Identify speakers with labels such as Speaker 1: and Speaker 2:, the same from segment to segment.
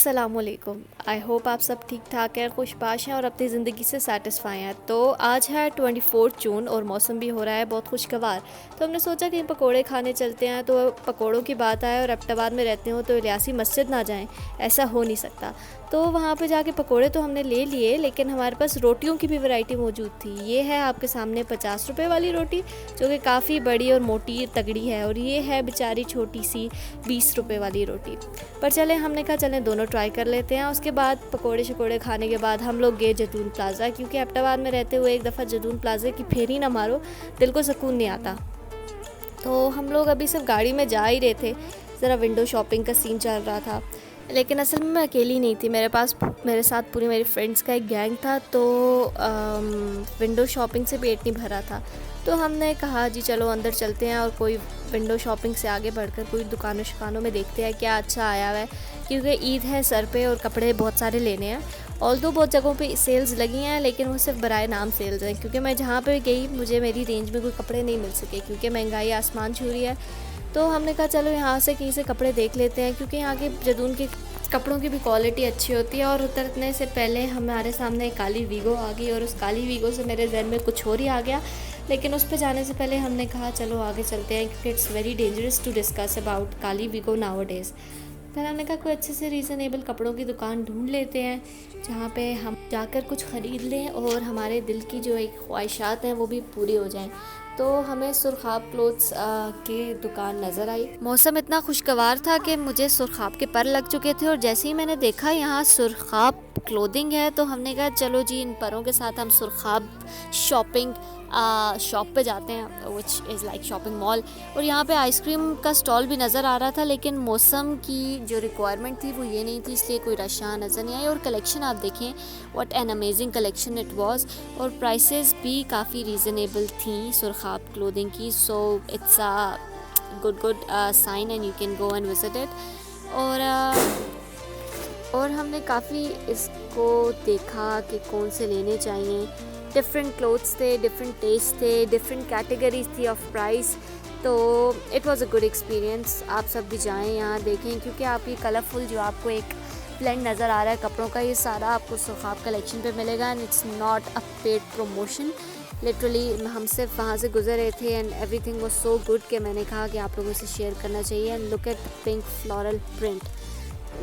Speaker 1: अस्सलामुअलैकुम। I hope आप सब ठीक ठाक हैं, खुशबाश हैं और अपनी ज़िंदगी से सेटिस्फाई हैं। तो आज है 24 जून और मौसम भी हो रहा है बहुत खुशगवार। तो हमने सोचा कि पकोड़े खाने चलते हैं। तो पकोड़ों की बात आए और एबटाबाद में रहते हो तो इलियासी मस्जिद ना जाएं, ऐसा हो नहीं सकता। तो वहाँ पे जाके पकोड़े तो हमने ले लिए, लेकिन हमारे पास रोटियों की भी वैरायटी मौजूद थी। ये है आपके सामने 50 रुपये वाली रोटी, जो कि काफ़ी बड़ी और मोटी तगड़ी है, और ये है बेचारी छोटी सी 20 रुपये वाली रोटी। पर चले, हमने कहा चलें दोनों ट्राई कर लेते हैं। उसके बाद पकोड़े शकोड़े खाने के बाद हम लोग गए जैतून प्लाज़ा, क्योंकि एबटाबाद में रहते हुए एक दफ़ा जैतून प्लाज़ा की फेरी ना मारो, दिल को सुकून नहीं आता। तो हम लोग अभी सिर्फ गाड़ी में जा ही रहे थे, ज़रा विंडो शॉपिंग का सीन चल रहा था। लेकिन असल में मैं अकेली नहीं थी, मेरे साथ पूरी मेरी फ्रेंड्स का एक गैंग था। तो विंडो शॉपिंग से पेट नहीं भरा था, तो हमने कहा जी चलो अंदर चलते हैं और कोई विंडो शॉपिंग से आगे बढ़कर कोई दुकानों शुकानों में देखते हैं क्या अच्छा आया हुआ है, क्योंकि ईद है सर पे और कपड़े बहुत सारे लेने हैं। ऑल्दो बहुत जगहों पे सेल्स लगी हैं, लेकिन वो सिर्फ बराए नाम सेल्स हैं, क्योंकि मैं जहाँ पे गई मुझे मेरी रेंज में कोई कपड़े नहीं मिल सके, क्योंकि महंगाई आसमान छू रही है। तो हमने कहा चलो यहाँ से कहीं से कपड़े देख लेते हैं, क्योंकि यहाँ के जैतून के कपड़ों की भी क्वालिटी अच्छी होती है। और उतरने से पहले हमारे सामने एक काली वीगो आ गई, और उस काली वीगो से मेरे जहन में कुछ और ही आ गया। लेकिन उस पर जाने से पहले हमने कहा चलो आगे चलते हैं, क्योंकि it's very dangerous to discuss about काली वीगो नाउ डेज़। फिर हमने कहा कोई अच्छे से रीज़नेबल कपड़ों की दुकान ढूंढ लेते हैं, जहाँ पे हम जाकर कुछ ख़रीद लें और हमारे दिल की जो एक ख्वाहिशात हैं वो भी पूरी हो जाएं। तो हमें सुरखाब क्लोथ्स की दुकान नज़र आई। मौसम इतना खुशगवार था कि मुझे सुरखाब के पर लग चुके थे, और जैसे ही मैंने देखा यहाँ सुरखाब क्लोथिंग है, तो हमने कहा चलो जी इन परों के साथ हम सुरखाब शॉप पे जाते हैं, which is like shopping mall. और यहाँ पे आइसक्रीम का स्टॉल भी नज़र आ रहा था, लेकिन मौसम की जो रिक्वायरमेंट थी वो ये नहीं थी, इसलिए कोई रश यहाँ नज़र नहीं आई। और कलेक्शन आप देखें, what an amazing collection it was, और प्राइसेस भी काफ़ी रीज़नेबल थी सुरखाब क्लोथिंग की। So it's a good sign and you can go and visit it. और हमने काफ़ी इसको देखा कि कौन से लेने चाहिए। डिफरेंट क्लोथ्स थे, डिफरेंट टेस्ट थे, डिफरेंट कैटेगरीज थी ऑफ प्राइस। तो it was a good experience. आप सब भी जाएं यहाँ देखें, क्योंकि आप ये कलरफुल जो आपको एक ब्लेंड नज़र आ रहा है कपड़ों का, ये सारा आपको सुरखाब कलेक्शन पे मिलेगा। And it's not a paid promotion, literally हम सिर्फ वहाँ से गुजर रहे थे and everything was so good कि मैंने कहा कि आप लोगों से शेयर करना चाहिए। And look at the pink floral print,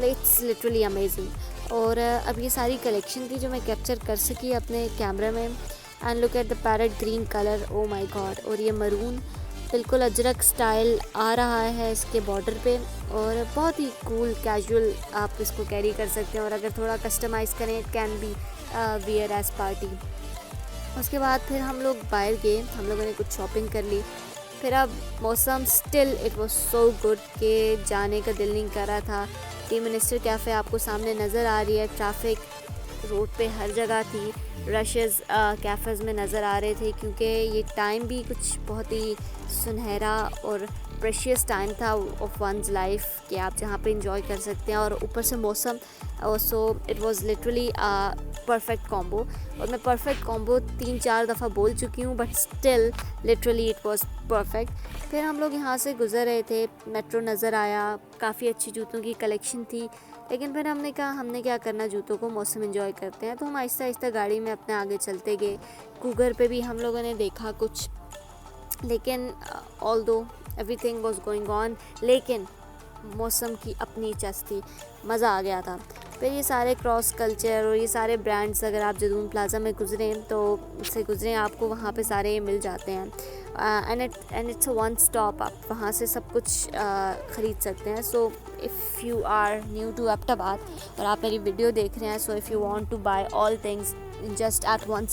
Speaker 1: it's literally amazing. और अब ये सारी कलेक्शन थी जो मैं कैप्चर कर सकी अपने कैमरे में। And look at the parrot green colour, oh my God. और ये मरून बिल्कुल अजरक स्टाइल आ रहा है इसके बॉर्डर पे, और बहुत ही कूल कैजुअल आप इसको कैरी कर सकते हैं। और अगर थोड़ा कस्टमाइज़ करें, it can be wear as party. उसके बाद फिर हम लोग बाहर गए, हम लोगों ने कुछ शॉपिंग कर ली। फिर अब मौसम still it was so good कि जाने का दिल नहीं कर रहा था। टी मिनिस्टर कैफ़े आपको सामने नज़र आ रही है, ट्रैफिक रोड पे हर जगह थी, रशेज़ कैफ़ेज़ में नज़र आ रहे थे, क्योंकि ये टाइम भी कुछ बहुत ही सुनहरा और प्रेशियस टाइम था ऑफ वंस लाइफ कि आप जहाँ पे इंजॉय कर सकते हैं। और ऊपर से मौसम, so it was literally perfect combo. और मैं परफेक्ट कॉम्बो 3-4 दफ़ा बोल चुकी हूँ, but still literally it was perfect. फिर हम लोग यहाँ से गुज़र रहे थे, मेट्रो नज़र आया, काफ़ी अच्छी जूतों की कलेक्शन थी। लेकिन फिर हमने कहा हमने क्या करना, जूतों को मौसम एंजॉय करते हैं। तो हम आहिस्ता आहिस्ता गाड़ी में अपने आगे चलते गए। कूगर पे भी हम लोगों ने देखा कुछ, लेकिन although everything was going on, लेकिन मौसम की अपनी चस्ती, मज़ा आ गया था। फिर ये सारे क्रॉस कल्चर और ये सारे ब्रांड्स, अगर आप जैतून प्लाज़ा में गुजरें तो उससे गुजरें, आपको वहाँ पे सारे मिल जाते हैं। And it's a one stop, आप वहाँ से सब कुछ ख़रीद सकते हैं। So if you are new to Abbottabad और आप मेरी वीडियो देख रहे हैं, so if you want to buy all things just at once